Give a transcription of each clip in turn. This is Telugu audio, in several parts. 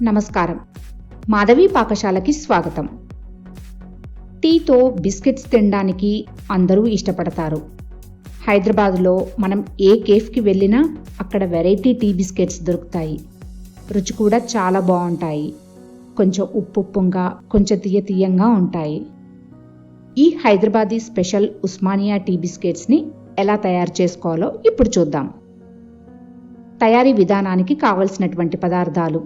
నమస్కారం. మాధవి పాకశాలకి స్వాగతం. టీతో బిస్కెట్స్ తినడానికి అందరూ ఇష్టపడతారు. హైదరాబాద్లో మనం ఏ కేఫ్కి వెళ్ళినా అక్కడ వెరైటీ టీ బిస్కెట్స్ దొరుకుతాయి. రుచి కూడా చాలా బాగుంటాయి. కొంచెం ఉప్పుగా, కొంచెం తీయంగా ఉంటాయి. ఈ హైదరాబాదీ స్పెషల్ ఉస్మానియా టీ బిస్కెట్స్ని ఎలా తయారు చేసుకోవాలో ఇప్పుడు చూద్దాం. తయారీ విధానానికి కావలసినటువంటి పదార్థాలు.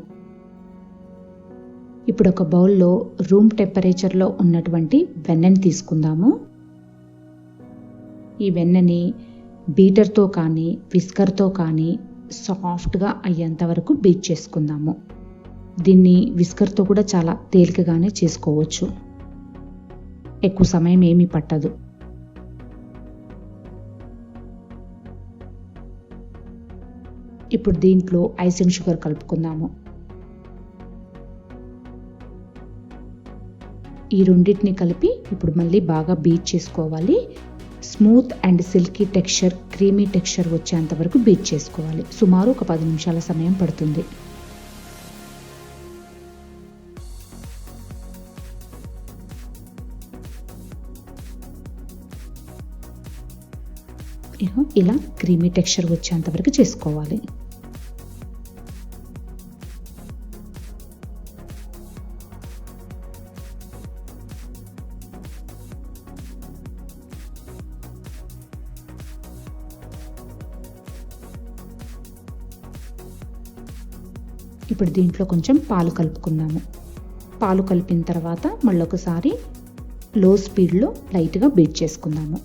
ఇప్పుడు ఒక బౌల్లో రూమ్ టెంపరేచర్లో ఉన్నటువంటి వెన్నని తీసుకుందాము. ఈ వెన్నని బీటర్తో కానీ విస్కర్తో కానీ సాఫ్ట్గా అయ్యేంత వరకు బీట్ చేసుకుందాము. దీన్ని విస్కర్తో కూడా చాలా తేలికగానే చేసుకోవచ్చు. ఎక్కువ సమయం ఏమీ పట్టదు. ఇప్పుడు దీంట్లో ఐసింగ్ షుగర్ కలుపుకుందాము. ఈ రెండింటిని కలిపి ఇప్పుడు మళ్ళీ బాగా బీట్ చేసుకోవాలి. Smooth and silky texture, creamy texture వచ్చేంత వరకు బీట్ చేసుకోవాలి. సుమారు ఒక 10 నిమిషాల సమయం పడుతుంది. ఇలా క్రీమీ టెక్స్చర్ వచ్చేంత వరకు చేసుకోవాలి. ఇప్పుడు దీంట్లో కొంచెం పాలు కలుపుకుందాము. పాలు కలిపిన తర్వాత మళ్ళీ ఒకసారి లో స్పీడ్లో లైట్గా బీట్ చేసుకుందాము.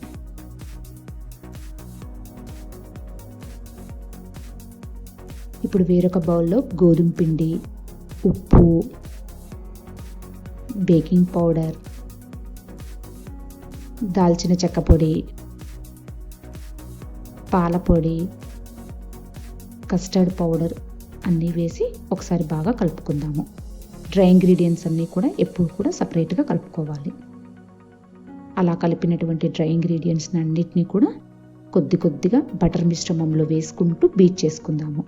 ఇప్పుడు వేరొక బౌల్లో గోధుమ పిండి, ఉప్పు, బేకింగ్ పౌడర్, దాల్చిన చెక్క పొడి, పాల పొడి, కస్టర్డ్ పౌడర్ అన్నీ వేసి ఒకసారి బాగా కలుపుకుందాము. డ్రై ఇంగ్రీడియంట్స్ అన్నీ కూడా ఎప్పుడు కూడా సపరేట్గా కలుపుకోవాలి. అలా కలిపినటువంటి డ్రై ఇంగ్రీడియంట్స్ అన్నిటినీ కూడా కొద్దిగా బటర్ మిశ్రమంలో వేసుకుంటూ బీట్ చేసుకుందాము.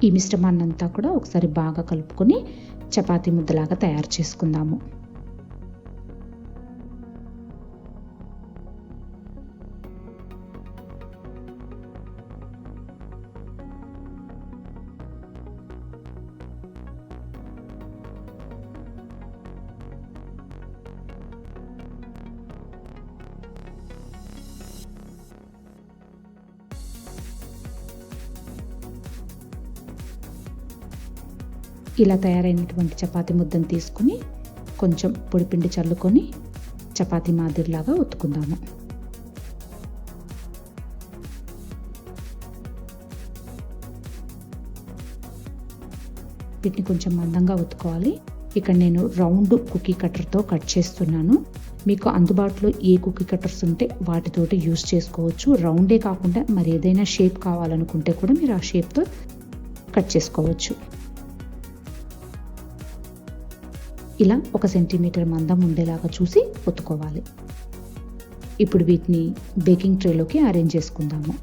ఈ మిశ్రమాన్ని అంతా కూడా ఒకసారి బాగా కలుపుకొని చపాతీ ముద్దలాగా తయారు చేసుకుందాము. ఇలా తయారైనటువంటి చపాతీ ముద్దను తీసుకుని కొంచెం పొడిపిండి చల్లుకొని చపాతీ మాదిరిలాగా ఒత్తుకుందాము. వీటిని కొంచెం మందంగా ఒత్తుకోవాలి. ఇక్కడ నేను రౌండ్ కుకీ కట్టర్తో కట్ చేస్తున్నాను. మీకు అందుబాటులో ఏ కుకీ కట్టర్స్ ఉంటే వాటితోటి యూస్ చేసుకోవచ్చు. రౌండే కాకుండా మరి ఏదైనా షేప్ కావాలనుకుంటే కూడా మీరు ఆ షేప్తో కట్ చేసుకోవచ్చు. ఇలా 1 సెంటీమీటర్ మందం ఉండేలాగా చూసి ఒత్తుకోవాలి. ఇప్పుడు వీటిని బేకింగ్ ట్రేలోకి అరేంజ్ చేసుకుందాము.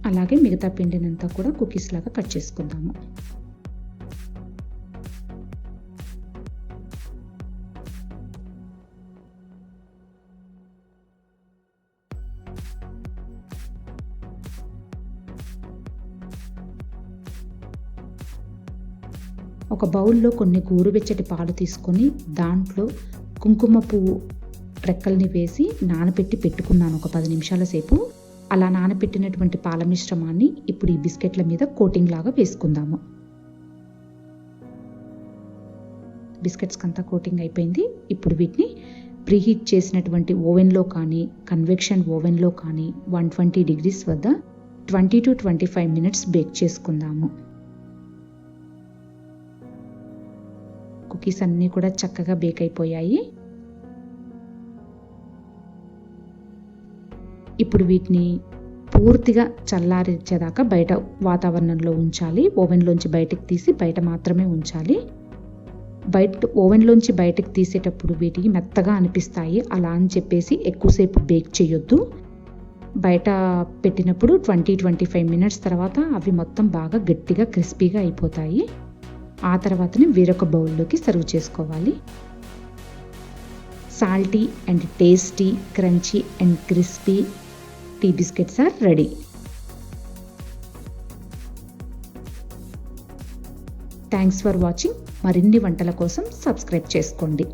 అలాగే మిగతా పిండినంతా కూడా కుకీస్ లాగా కట్ చేసుకుందాము. ఒక బౌల్లో కొన్ని గోరువెచ్చటి పాలు తీసుకొని దాంట్లో కుంకుమ పువ్వు రెక్కల్ని వేసి నానబెట్టి పెట్టుకున్నాను ఒక 10 నిమిషాల సేపు. అలా నానబెట్టినటువంటి పాల మిశ్రమాన్ని ఇప్పుడు ఈ బిస్కెట్ల మీద కోటింగ్ లాగా వేసుకుందాము. బిస్కెట్స్కి అంతా కోటింగ్ అయిపోయింది. ఇప్పుడు వీటిని ప్రీహీట్ చేసినటువంటి ఓవెన్లో కానీ కన్వెక్షన్ ఓవెన్లో కానీ 120 degrees వద్ద 20 to 25 minutes బేక్ చేసుకుందాము. కుకీస్ అన్నీ కూడా చక్కగా బేక్ అయిపోయాయి. ఇప్పుడు వీటిని పూర్తిగా చల్లారించేదాకా బయట వాతావరణంలో ఉంచాలి. ఓవెన్లోంచి బయటకు తీసి బయట మాత్రమే ఉంచాలి. ఓవెన్లోంచి బయటకు తీసేటప్పుడు వీటికి మెత్తగా అనిపిస్తాయి. అలా అని చెప్పేసి ఎక్కువసేపు బేక్ చేయొద్దు. బయట పెట్టినప్పుడు 20-25 minutes తర్వాత అవి మొత్తం బాగా గట్టిగా క్రిస్పీగా అయిపోతాయి. ఆ తర్వాతనే వేరొక బౌల్లోకి సర్వ్ చేసుకోవాలి. Salty and tasty, crunchy and crispy tea biscuits are ready. Thanks for watching. మరిన్ని వంటల కోసం సబ్స్క్రైబ్ చేసుకోండి.